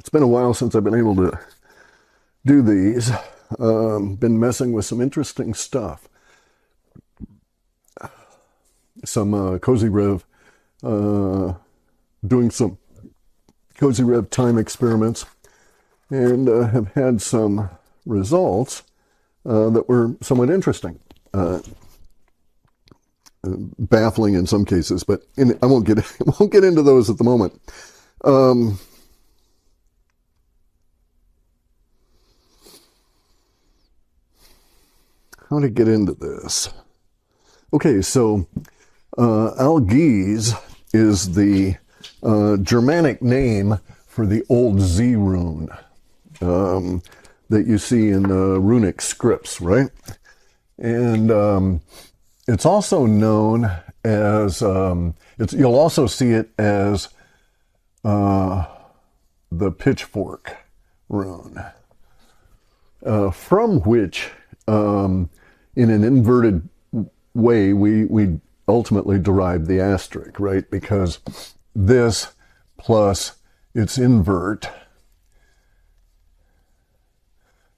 It's been a while since I've been able to do these. Been messing with some interesting stuff. Some Cozy Rev, doing some Cozy Rev time experiments, and have had some results that were somewhat interesting. Baffling in some cases, but I won't get into those at the moment. How to get into this? Okay, so algiz is the Germanic name for the old Z rune that you see in runic scripts, right? And it's also known as, you'll also see it as the pitchfork rune, from which, in an inverted way, we ultimately derive the asterisk, right? Because this plus its invert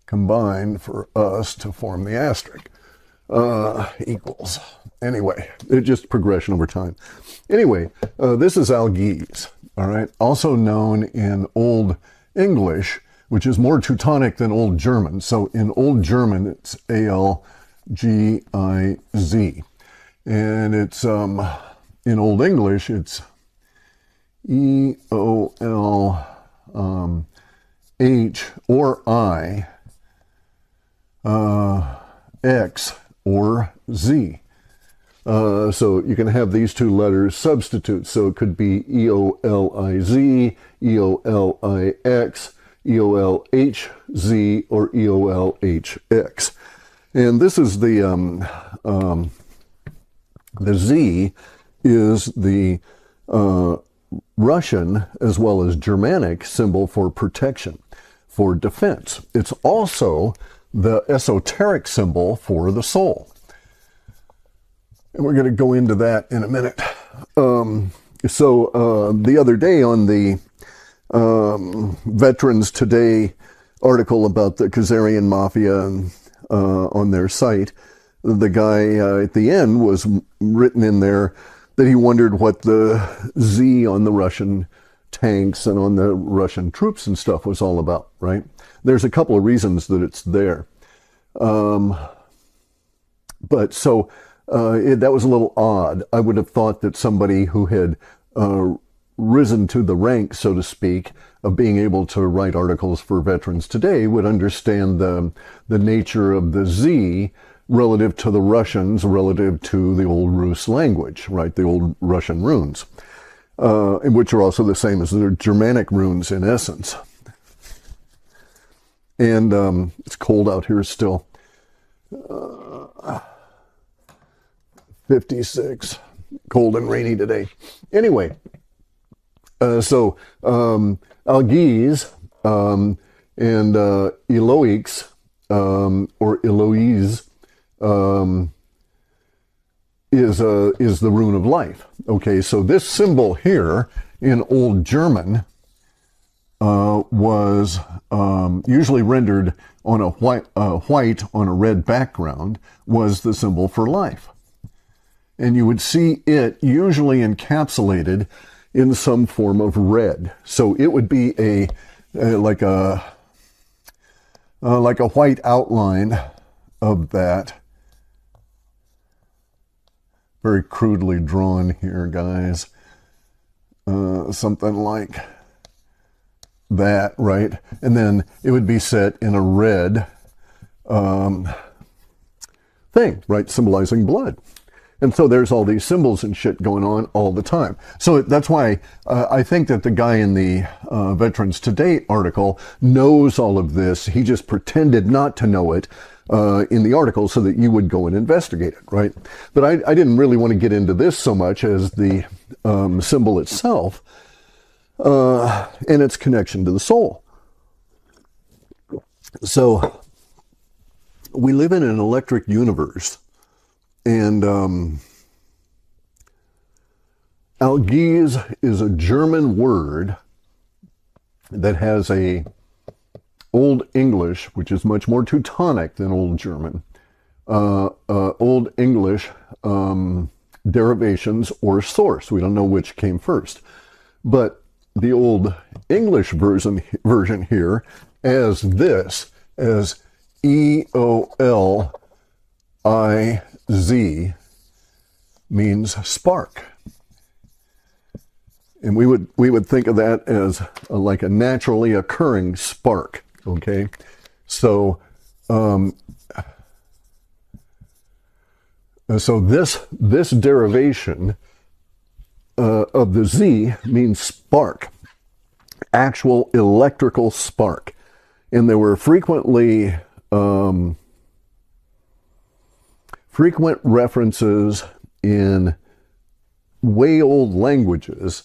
combine for us to form the asterisk. Equals. Anyway, it's just progression over time. Anyway, this is algiz, all right? Also known in Old English, which is more Teutonic than Old German. So in Old German, it's algiz. And it's, in Old English, it's EOLH or I, X or Z. So you can have these two letters substitute. So it could be EOLIZ, EOLIX, EOLHZ, or EOLHX. And this is the Z is the Russian as well as Germanic symbol for protection, for defense. It's also the esoteric symbol for the soul. And we're going to go into that in a minute. So the other day on the Veterans Today article about the Khazarian Mafia and, on their site, the guy at the end was written in there that he wondered what the Z on the Russian tanks and on the Russian troops and stuff was all about, right? There's a couple of reasons that it's there. But so that was a little odd. I would have thought that somebody who had risen to the rank, so to speak, of being able to write articles for Veterans Today would understand the nature of the Z relative to the Russians, relative to the old Rus language, right? The old Russian runes, which are also the same as the Germanic runes in essence. And it's cold out here still. 56, cold and rainy today. Anyway, so algiz and Eloix or Eloise is the rune of life. Okay, so this symbol here in Old German was usually rendered on a white on a red background, was the symbol for life. And you would see it usually encapsulated in some form of red. So it would be like a white outline of that. Very crudely drawn here, guys. Something like that, right? And then it would be set in a red thing, right? Symbolizing blood. And so there's all these symbols and shit going on all the time. So that's why I think that the guy in the Veterans Today article knows all of this. He just pretended not to know it in the article so that you would go and investigate it, right? But I didn't really want to get into this so much as the symbol itself and its connection to the soul. So we live in an electric universe. And algiz is a German word that has a Old English, which is much more Teutonic than Old German, Old English derivations or source. We don't know which came first. But the Old English version here as this, as EOLIZ, means spark. And we would think of that as like a naturally occurring spark. Okay, so this derivation of the Z means spark, actual electrical spark, and there were frequent references in way old languages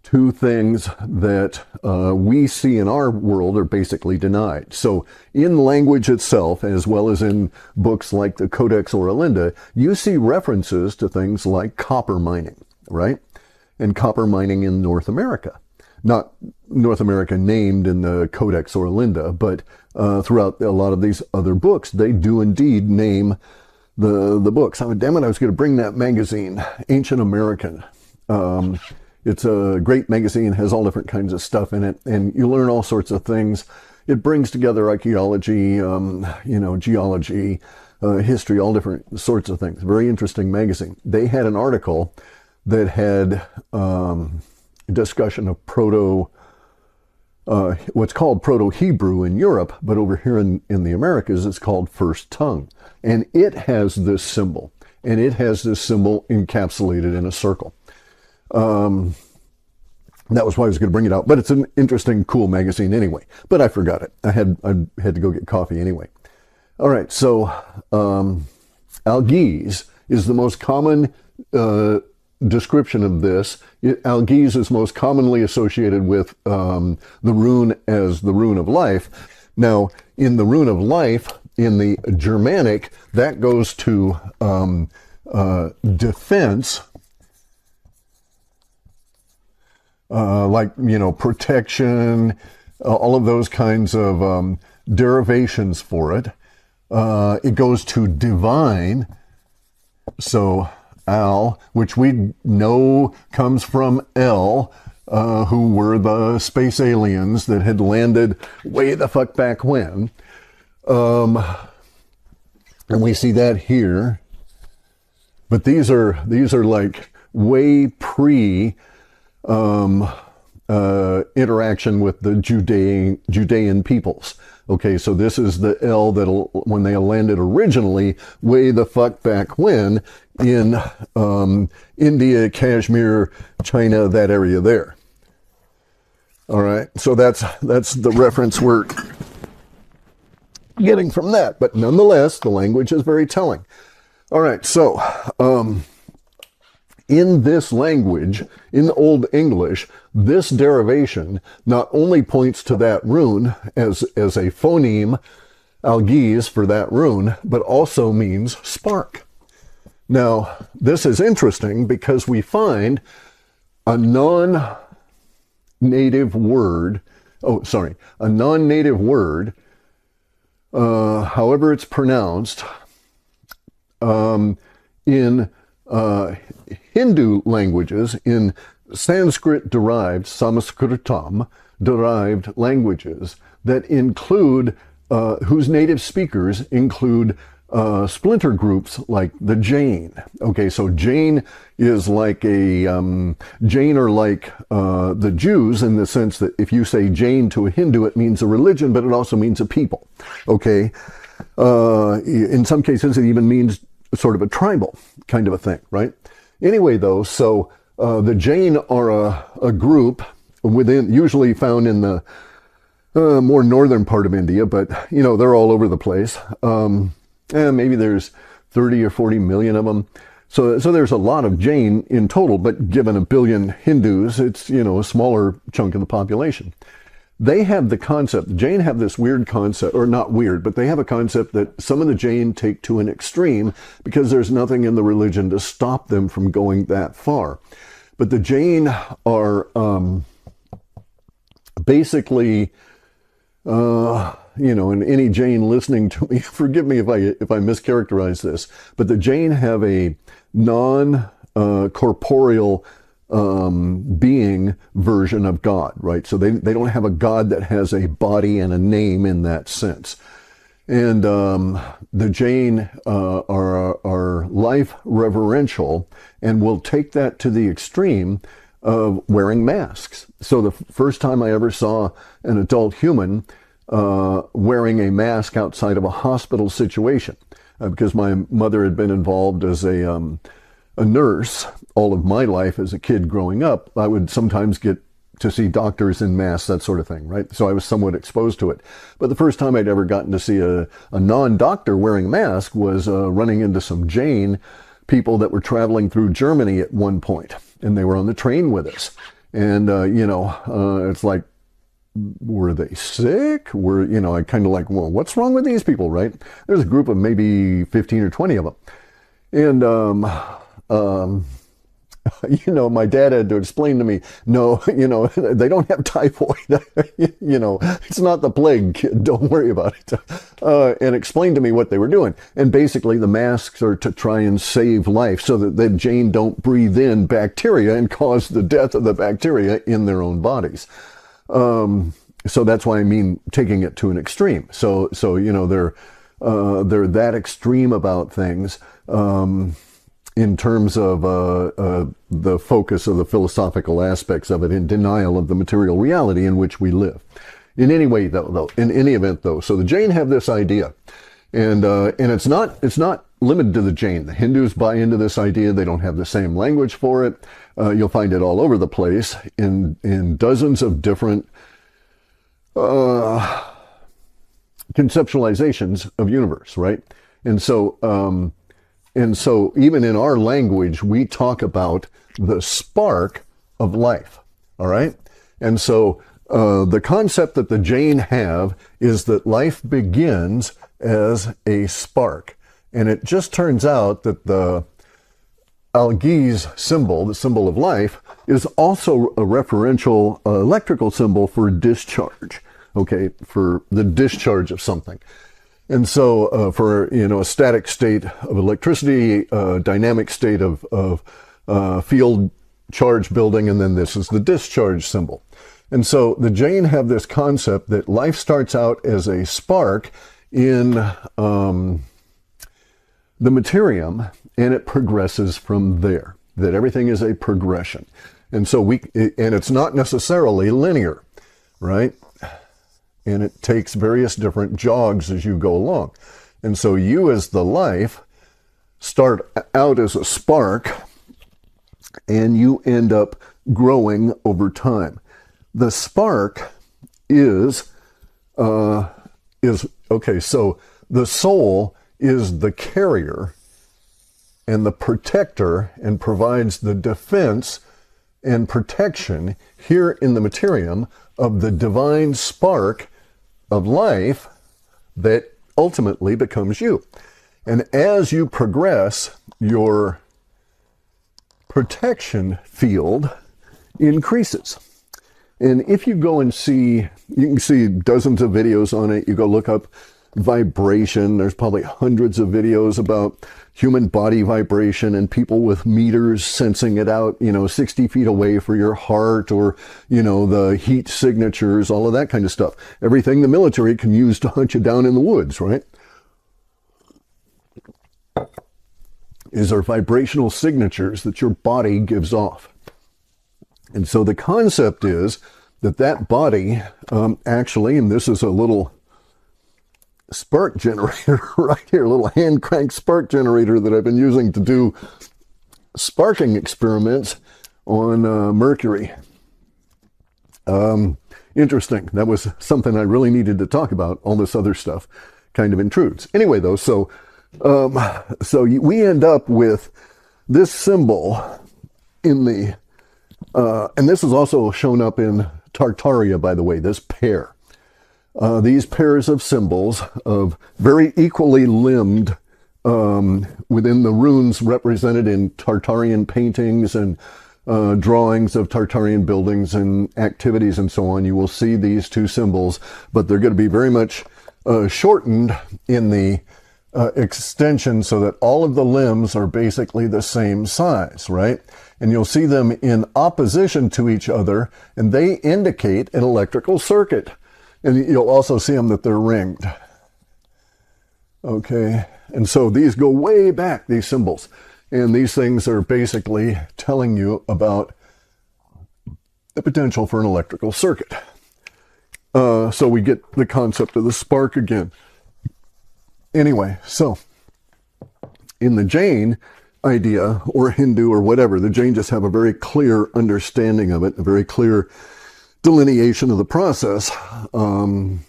to things that we see in our world are basically denied. So in language itself, as well as in books like the Codex Orlinda, you see references to things like copper mining, right? And copper mining in North America. Not North America named in the Codex Orlinda, but throughout a lot of these other books, they do indeed name the books. Oh, damn it, I was going to bring that magazine, Ancient American. It's a great magazine, has all different kinds of stuff in it, and you learn all sorts of things. It brings together archaeology, geology, history, all different sorts of things. Very interesting magazine. They had an article that had discussion of what's called Proto-Hebrew in Europe, but over here in the Americas, it's called First Tongue. And it has this symbol, and it has this symbol encapsulated in a circle. That was why I was going to bring it out, but it's an interesting, cool magazine anyway. But I forgot it. I had to go get coffee anyway. All right, so algiz is the most common description of this. Algiz is most commonly associated with the rune as the rune of life. Now, in the rune of life, in the Germanic, that goes to defense, protection, all of those kinds of derivations for it. It goes to divine, so Al, which we know comes from El, who were the space aliens that had landed way the fuck back when. And we see that here. But these are like way pre interaction with the Judean peoples. Okay, so this is the El that when they landed originally, way the fuck back when, in India, Kashmir, China, that area there. All right, so that's the reference we're getting from that. But nonetheless, the language is very telling. All right, so in this language, in Old English, this derivation not only points to that rune as a phoneme, algiz, for that rune, but also means spark. Now, this is interesting because we find a non-native word, however it's pronounced, in Hindu languages, in Sanskrit-derived, Sanskritam-derived languages that include, whose native speakers include splinter groups like the Jain. Okay, so Jain is like Jain are like the Jews in the sense that if you say Jain to a Hindu, it means a religion, but it also means a people. Okay, in some cases it even means sort of a tribal kind of a thing, right? Anyway, though, so the Jain are a group usually found in the more northern part of India, but they're all over the place. Maybe there's 30 or 40 million of them. So there's a lot of Jain in total, but given 1 billion Hindus, it's a smaller chunk of the population. They have the concept, the Jain have this weird concept, or not weird, but they have a concept that some of the Jain take to an extreme because there's nothing in the religion to stop them from going that far. But the Jain are basically, and any Jain listening to me, forgive me if I mischaracterize this, but the Jain have a non-corporeal being version of God, right? So they don't have a God that has a body and a name in that sense. And the Jain are life reverential and will take that to the extreme of wearing masks. So the first time I ever saw an adult human wearing a mask outside of a hospital situation, because my mother had been involved as a nurse all of my life as a kid growing up, I would sometimes get to see doctors in masks, that sort of thing, right? So I was somewhat exposed to it. But the first time I'd ever gotten to see a non-doctor wearing a mask was running into some Jain people that were traveling through Germany at one point, and they were on the train with us. And, it's like, were they sick? I kind of like, well, what's wrong with these people, right? There's a group of maybe 15 or 20 of them. And, my dad had to explain to me, no, they don't have typhoid. It's not the plague, kid. Don't worry about it. And explain to me what they were doing. And basically the masks are to try and save life so that the Jain don't breathe in bacteria and cause the death of the bacteria in their own bodies. So that's why I mean taking it to an extreme. So they're that extreme about things. In terms of the focus of the philosophical aspects of it, in denial of the material reality in which we live. In any way, in any event, so the Jain have this idea, and it's not limited to the Jain. The Hindus buy into this idea. They don't have the same language for it. You'll find it all over the place in dozens of different conceptualizations of universe, right? And so even in our language, we talk about the spark of life, all right? And so the concept that the Jain have is that life begins as a spark. And it just turns out that the Algiz symbol, the symbol of life, is also a referential electrical symbol for discharge, okay, for the discharge of something. And so for, a static state of electricity, dynamic state of field charge building, and then this is the discharge symbol. And so the Jain have this concept that life starts out as a spark in the materium, and it progresses from there, that everything is a progression. And so and it's not necessarily linear, right? And it takes various different jogs as you go along. And so you as the life start out as a spark and you end up growing over time. The spark is okay, so the soul is the carrier and the protector and provides the defense and protection here in the materium of the divine spark of life that ultimately becomes you. And as you progress, your protection field increases. And if you go and you can see dozens of videos on it. You go look up vibration. There's probably hundreds of videos about human body vibration and people with meters sensing it out, 60 feet away for your heart, or, the heat signatures, all of that kind of stuff. Everything the military can use to hunt you down in the woods, right? Is our vibrational signatures that your body gives off. And so the concept is that body actually, and this is a little spark generator right here, a little hand crank spark generator that I've been using to do sparking experiments on Mercury. Interesting. That was something I really needed to talk about. All this other stuff kind of intrudes. Anyway, though, so we end up with this symbol in the, and this is also shown up in Tartaria, by the way, this pair. These pairs of symbols of very equally limbed within the runes represented in Tartarian paintings and drawings of Tartarian buildings and activities and so on, you will see these two symbols, but they're going to be very much shortened in the extension so that all of the limbs are basically the same size, right? And you'll see them in opposition to each other, and they indicate an electrical circuit. And you'll also see them that they're ringed. Okay, and so these go way back, these symbols. And these things are basically telling you about the potential for an electrical circuit. So we get the concept of the spark again. Anyway, so in the Jain idea, or Hindu or whatever, the Jain just have a very clear understanding of it, a very clear delineation of the process. The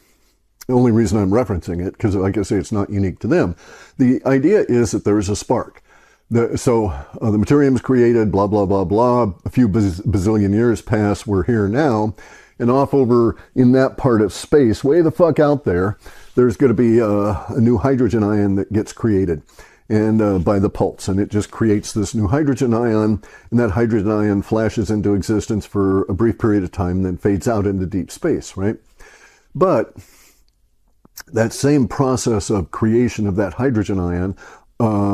only reason I'm referencing it, because like I say, it's not unique to them. The idea is that there is a spark. The materium is created, blah, blah, blah, blah. A few bazillion years pass, we're here now. And off over in that part of space, way the fuck out there, there's going to be a new hydrogen ion that gets created and by the pulse. And it just creates this new hydrogen ion, and that hydrogen ion flashes into existence for a brief period of time, then fades out into deep space, right? But that same process of creation of that hydrogen ion,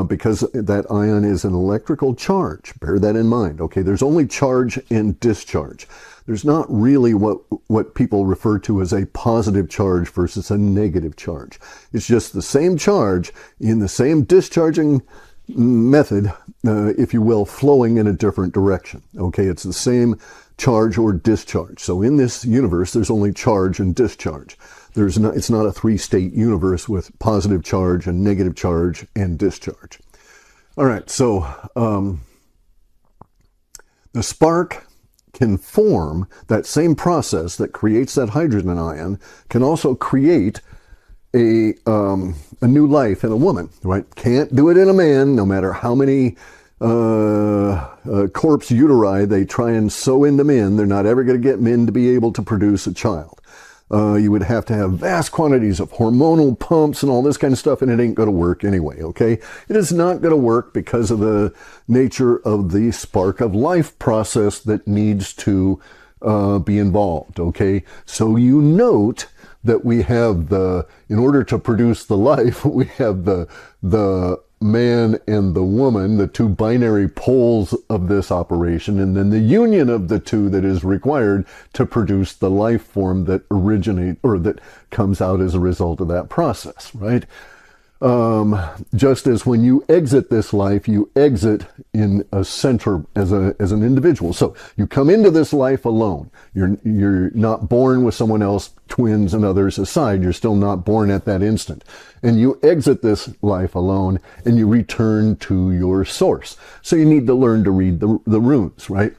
because that ion is an electrical charge, bear that in mind, okay? There's only charge and discharge. There's not really what people refer to as a positive charge versus a negative charge. It's just the same charge in the same discharging method, if you will, flowing in a different direction. Okay, it's the same charge or discharge. So in this universe, there's only charge and discharge. It's not a three-state universe with positive charge and negative charge and discharge. All right, so the spark can form, that same process that creates that hydrogen ion can also create a new life in a woman, right? Can't do it in a man, no matter how many corpse uteri they try and sew into men. They're not ever going to get men to be able to produce a child. You would have to have vast quantities of hormonal pumps and all this kind of stuff, and it ain't going to work anyway, okay? It is not going to work because of the nature of the spark of life process that needs to be involved, okay? So you note that we have in order to produce the life, we have the man and the woman, the two binary poles of this operation, and then the union of the two that is required to produce the life form that that comes out as a result of that process, right? Just as when you exit this life, you exit in a center as an individual. So you come into this life alone. You're not born with someone else, twins and others aside. You're still not born at that instant. And you exit this life alone and you return to your source. So you need to learn to read the runes, right?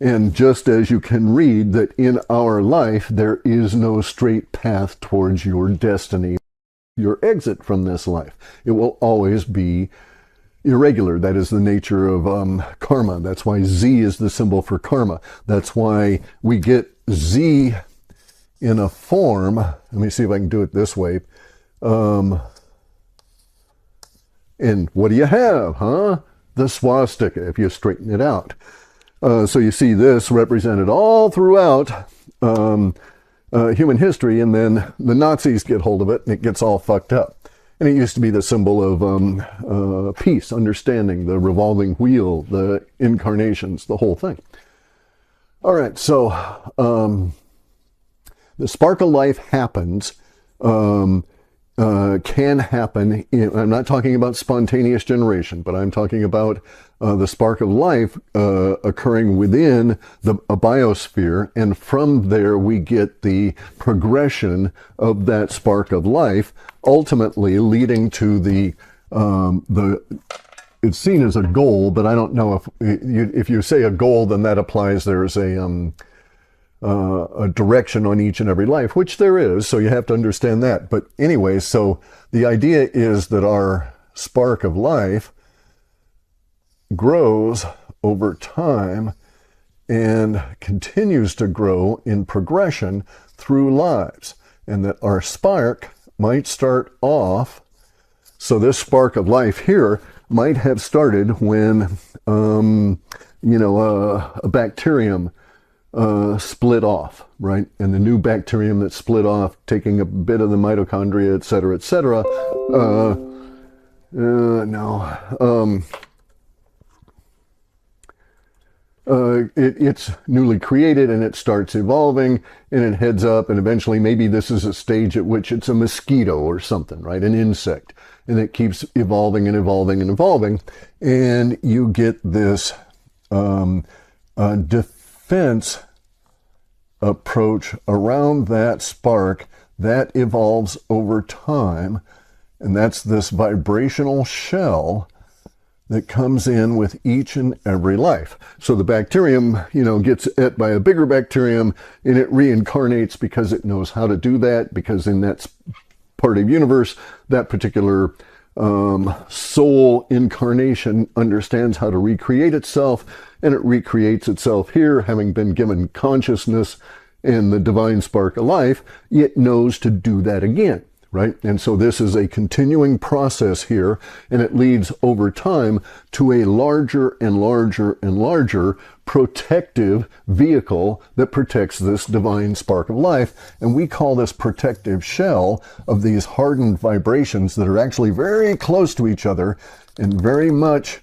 And just as you can read that in our life, there is no straight path towards your destiny, your exit from this life. It will always be irregular. That is the nature of karma. That's why Z is the symbol for karma. That's why we get Z in a form. Let me see if I can do it this way. And what do you have, huh? The swastika, if you straighten it out. So you see this represented all throughout human history, and then the Nazis get hold of it and it gets all fucked up. And it used to be the symbol of peace, understanding, the revolving wheel, the incarnations, the whole thing. All right, so the spark of life happens, can happen. I'm not talking about spontaneous generation, but I'm talking about the spark of life occurring within a biosphere, and from there we get the progression of that spark of life, ultimately leading to it's seen as a goal, but I don't know if you say a goal, then that applies there's a direction on each and every life, which there is, so you have to understand that. But anyway, so the idea is that our spark of life grows over time and continues to grow in progression through lives, and that our spark might start off, so this spark of life here might have started when a bacterium split off, right? And the new bacterium that split off, taking a bit of the mitochondria, et cetera, et cetera. It's newly created and it starts evolving and it heads up, and eventually maybe this is a stage at which it's a mosquito or something, right? An insect. And it keeps evolving and evolving and evolving. And you get this defense approach around that spark that evolves over time. And that's this vibrational shell that comes in with each and every life. So the bacterium, gets ate by a bigger bacterium, and it reincarnates because it knows how to do that, because in that part of the universe, that particular soul incarnation understands how to recreate itself, and it recreates itself here, having been given consciousness and the divine spark of life. It knows to do that again. Right? And so this is a continuing process here, and it leads over time to a larger and larger and larger protective vehicle that protects this divine spark of life. And we call this protective shell of these hardened vibrations that are actually very close to each other and very much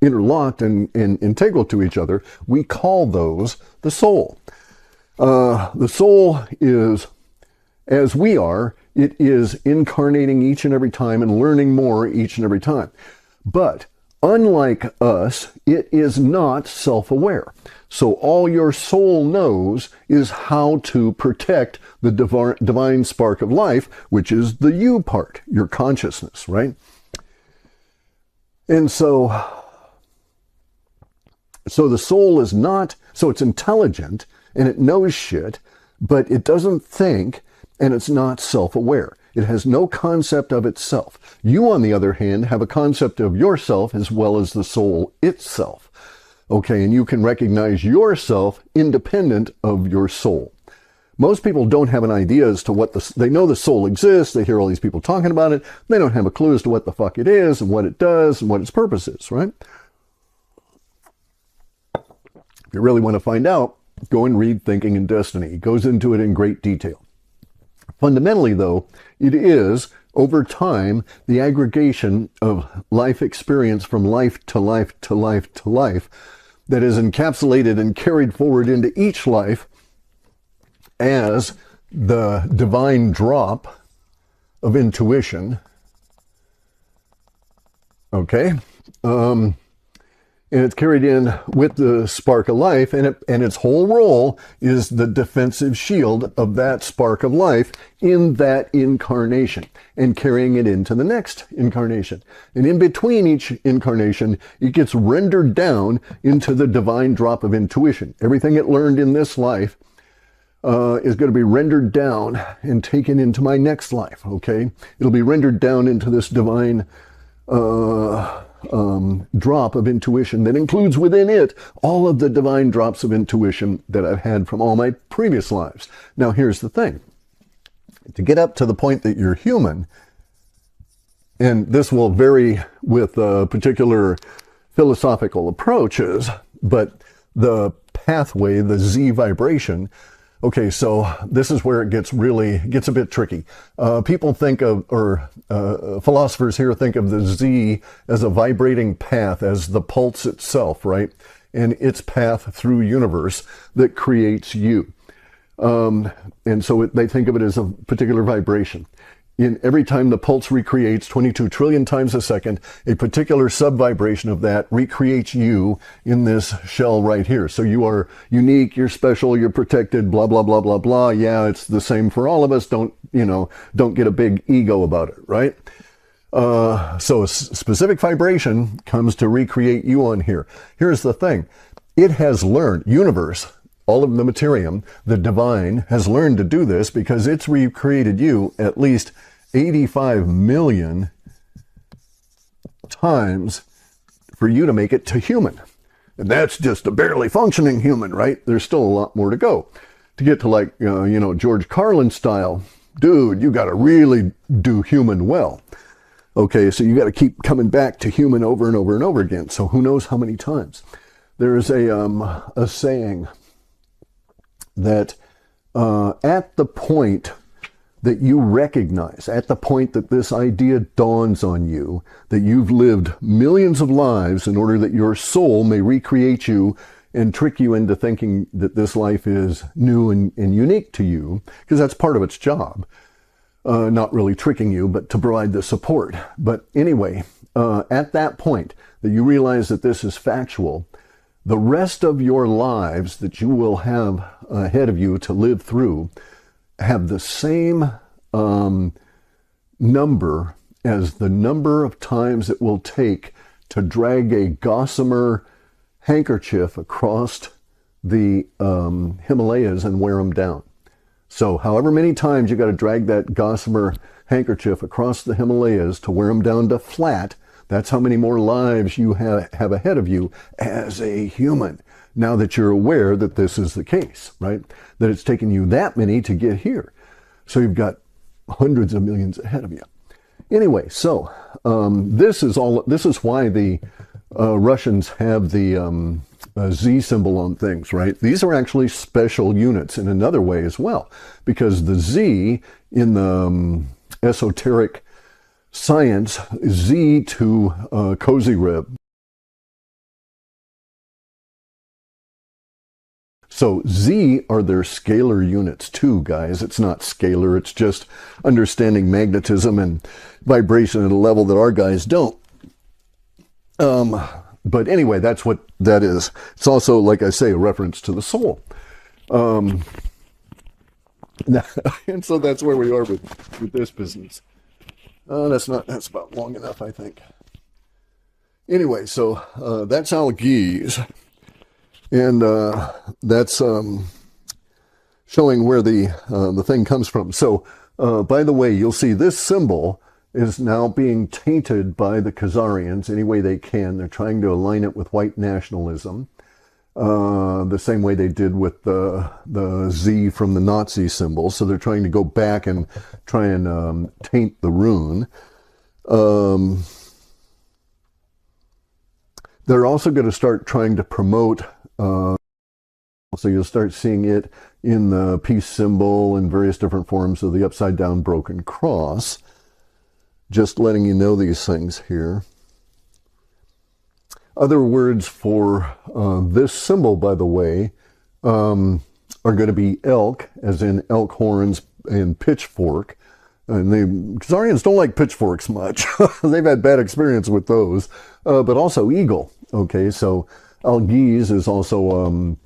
interlocked and integral to each other. We call those the soul. The soul is, as we are, it is incarnating each and every time and learning more each and every time. But unlike us, it is not self-aware. So all your soul knows is how to protect the divine spark of life, which is the you part, your consciousness, right? And so the soul is not, so it's intelligent and it knows shit, but it doesn't think, and it's not self-aware. It has no concept of itself. You, on the other hand, have a concept of yourself as well as the soul itself. Okay, and you can recognize yourself independent of your soul. Most people don't have an idea as to what they know the soul exists, they hear all these people talking about it, they don't have a clue as to what the fuck it is and what it does and what its purpose is, right? If you really want to find out, go and read Thinking in Destiny. It goes into it in great detail. Fundamentally, though, it is, over time, the aggregation of life experience from life to life to life to life that is encapsulated and carried forward into each life as the divine drop of intuition. Okay? And it's carried in with the spark of life, and its whole role is the defensive shield of that spark of life in that incarnation, and carrying it into the next incarnation. And in between each incarnation, it gets rendered down into the divine drop of intuition. Everything it learned in this life is going to be rendered down and taken into my next life, okay? It'll be rendered down into this divine drop of intuition that includes within it all of the divine drops of intuition that I've had from all my previous lives. Now, here's the thing. To get up to the point that you're human, and this will vary with particular philosophical approaches, but the pathway, the Z vibration. Okay, so this is where it gets a bit tricky. People think of, or philosophers here think of the Z as a vibrating path, as the pulse itself, right? And its path through universe that creates you. And so they think of it as a particular vibration. In every time the pulse recreates 22 trillion times a second, a particular sub-vibration of that recreates you in this shell right here. So you are unique, you're special, you're protected, blah, blah, blah, blah, blah. Yeah, it's the same for all of us. Don't get a big ego about it, right? So a specific vibration comes to recreate you on here. Here's the thing. It has learned, universe, all of the materium, the divine, has learned to do this because it's recreated you at least 85 million times for you to make it to human. And that's just a barely functioning human, right? There's still a lot more to go. To get to like, George Carlin style, dude, you got to really do human well. Okay, so you got to keep coming back to human over and over and over again. So who knows how many times? There is a saying that at the point that you recognize, at the point that this idea dawns on you, that you've lived millions of lives in order that your soul may recreate you and trick you into thinking that this life is new and unique to you, because that's part of its job. Not really tricking you, but to provide the support. But anyway, at that point that you realize that this is factual, the rest of your lives that you will have ahead of you to live through have the same number as the number of times it will take to drag a gossamer handkerchief across the Himalayas and wear them down. So however many times you got to drag that gossamer handkerchief across the Himalayas to wear them down to flat, that's how many more lives you have ahead of you as a human. Now that you're aware that this is the case, right? That it's taken you that many to get here. So you've got hundreds of millions ahead of you. Anyway, so this is why the Russians have the Z symbol on things, right? These are actually special units in another way as well, because the Z in the esoteric science, Z to cozy rib. So Z are their scalar units too, guys. It's not scalar, it's just understanding magnetism and vibration at a level that our guys don't. But anyway, that's what that is. It's also, like I say, a reference to the soul. And so that's where we are with this business. That's about long enough, I think. Anyway, so that's Algiz. And that's showing where the thing comes from. So, by the way, you'll see this symbol is now being tainted by the Khazarians any way they can. They're trying to align it with white nationalism, the same way they did with the Z from the Nazi symbol. So they're trying to go back and try and taint the rune. They're also going to start trying to promote, so you'll start seeing it in the peace symbol and various different forms of the upside down broken cross. Just letting you know these things here. Other words for this symbol, by the way, are going to be elk, as in elk horns and pitchfork. And the Khazarians don't like pitchforks much. They've had bad experience with those. But also eagle. Okay, so Algiz is also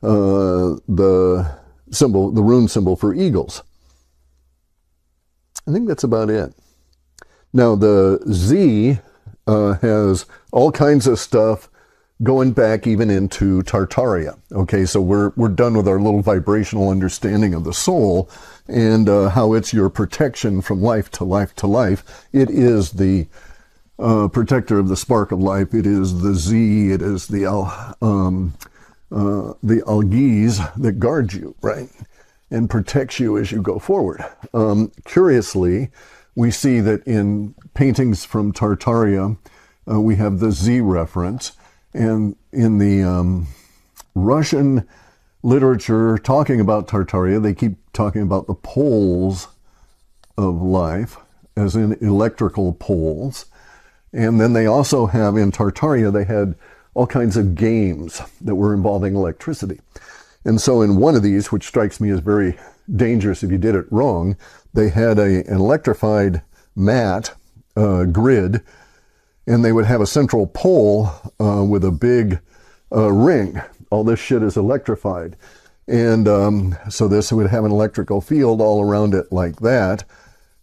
the symbol, the rune symbol for eagles. I think that's about it. Now the Z has all kinds of stuff going back even into Tartaria. Okay, so we're done with our little vibrational understanding of the soul and how it's your protection from life to life to life. It is the protector of the spark of life. It is the Z. It is the Algiz that guards you, right, and protects you as you go forward. Curiously, we see that in paintings from Tartaria, we have the Z reference, and in the Russian literature talking about Tartaria, they keep talking about the poles of life, as in electrical poles. And then they also have, in Tartaria, they had all kinds of games that were involving electricity. And so in one of these, which strikes me as very dangerous if you did it wrong, they had an electrified mat, grid, and they would have a central pole with a big ring. All this shit is electrified. And so this would have an electrical field all around it like that,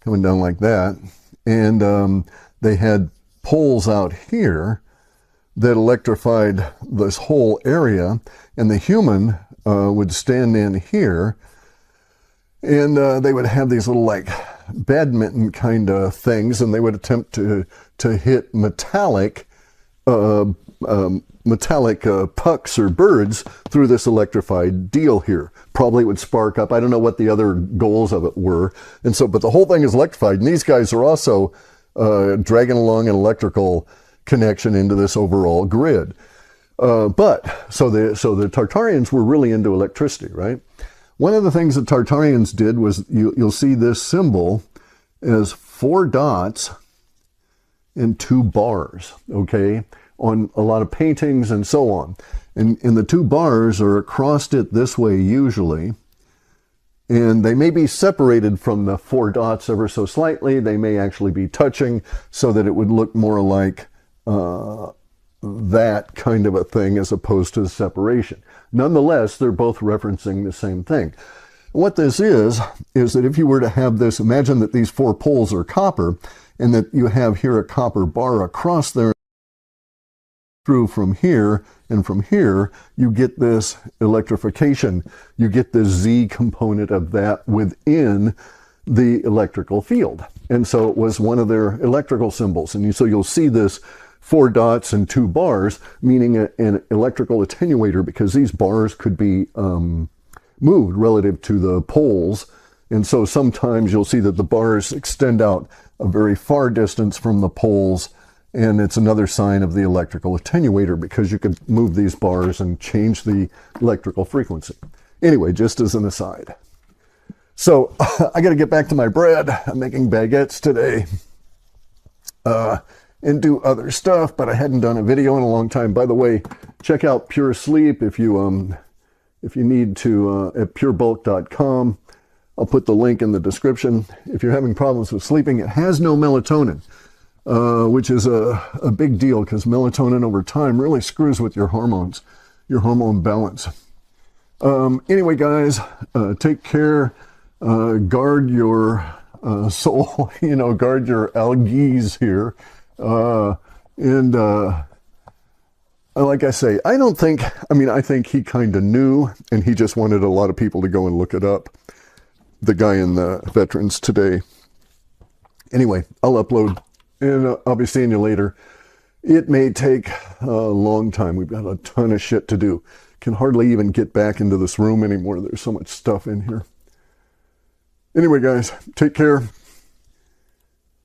coming down like that. And they had poles out here that electrified this whole area, and the human would stand in here, and they would have these little like badminton kind of things, and they would attempt to hit metallic pucks or birds through this electrified deal here. Probably it would spark up. I don't know what the other goals of it were. And so, but the whole thing is electrified. And these guys are also dragging along an electrical connection into this overall grid. So the Tartarians were really into electricity, right? One of the things the Tartarians did was, you'll see this symbol as 4 dots and 2 bars, okay, on a lot of paintings and so on. And the 2 bars are across it this way usually, and they may be separated from the 4 dots ever so slightly. They may actually be touching so that it would look more like that kind of a thing as opposed to the separation. Nonetheless, they're both referencing the same thing. What this is that if you were to have this, imagine that these 4 poles are copper, and that you have here a copper bar across there through from here, and from here you get this electrification. You get the Z component of that within the electrical field. And so it was one of their electrical symbols. And so you'll see this 4 dots and 2 bars, meaning an electrical attenuator, because these bars could be moved relative to the poles. And so sometimes you'll see that the bars extend out a very far distance from the poles, and it's another sign of the electrical attenuator, because you could move these bars and change the electrical frequency. Anyway, just as an aside. So I got to get back to my bread. I'm making baguettes today and do other stuff, but I hadn't done a video in a long time. By the way, check out Pure Sleep if you need to at purebulk.com. I'll put the link in the description. If you're having problems with sleeping, it has no melatonin, which is a big deal, because melatonin over time really screws with your hormones, your hormone balance. Anyway, guys, take care. Guard your soul, guard your algaes here. Like I say, I think he kind of knew, and he just wanted a lot of people to go and look it up. The guy in the Veterans Today. Anyway, I'll upload, and I'll be seeing you later. It may take a long time. We've got a ton of shit to do. Can hardly even get back into this room anymore. There's so much stuff in here. Anyway, guys, take care.